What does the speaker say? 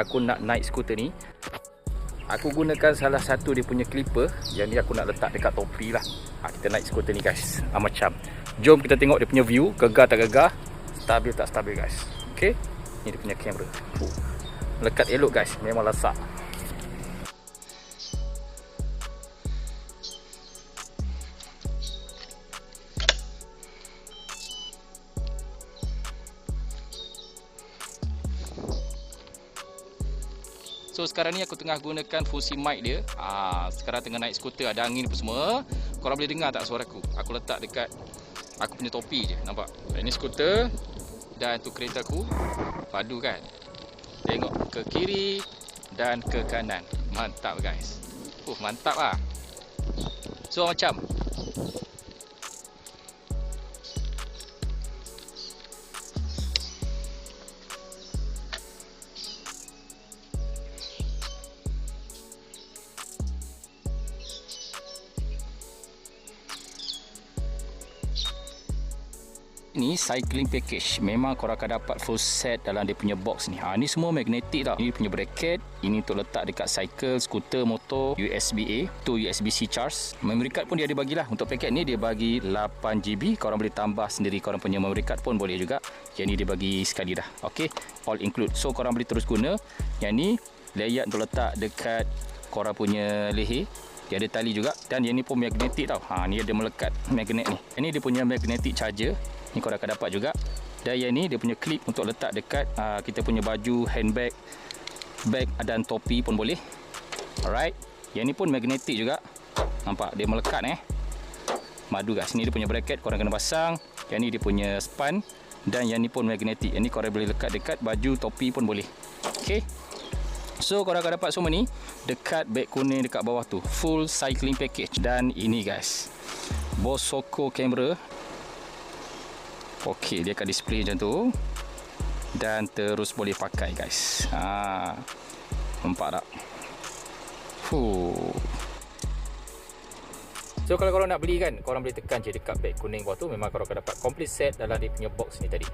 aku nak naik skuter ni, aku gunakan salah satu dia punya clipper. Yang ni aku nak letak dekat topi lah. Kita naik skuter ni guys. Macam, jom kita tengok dia punya view. Gegar tak gegar, stabil tak stabil guys. Okay, ni dia punya kamera. Lekat elok guys, memang lasak. So sekarang ni aku tengah gunakan fungsi mic dia. Sekarang tengah naik skuter, ada angin apa semua. Korang boleh dengar tak suara aku? Aku letak dekat aku punya topi je, nampak? Ini skuter dan tu kereta aku. Padu kan? Tengok ke kiri dan ke kanan. Mantap guys. Mantap lah. So macam ni cycling package. Memang korang akan dapat full set dalam dia punya box ni. Ni semua magnetic tau. Ini punya bracket, ini untuk letak dekat cycle, skuter, motor, USB-A tu USB-C charge. Memory card pun dia ada bagilah. Untuk paket ni dia bagi 8GB. Korang boleh tambah sendiri korang punya memory card pun boleh juga. Yang ni dia bagi sekali dah. Okey, all include. So korang boleh terus guna. Yang ni layout untuk letak dekat korang punya leher. Dia ada tali juga. Dan yang ni pun magnetic tau. Ni ada melekat magnet ni. Ini dia punya magnetic charger. Ni korang akan dapat juga. Dan yang ni dia punya clip untuk letak dekat kita punya baju, handbag, bag dan topi pun boleh. Alright. Yang ni pun magnetic juga. Nampak dia melekat Madu guys. Ni dia punya bracket, korang kena pasang. Yang ni dia punya span. Dan yang ni pun magnetic. Yang ni korang boleh lekat dekat baju, topi pun boleh. Okay. So korang akan dapat semua ni dekat beg kuning dekat bawah tu. Full cycling package. Dan ini guys, Bosoko kamera. Okey, dia akan display macam tu. Dan terus boleh pakai guys. Nampak tak? So kalau korang nak beli kan, korang boleh tekan je dekat beg kuning bawah tu. Memang korang akan dapat complete set dalam dia punya box ni tadi.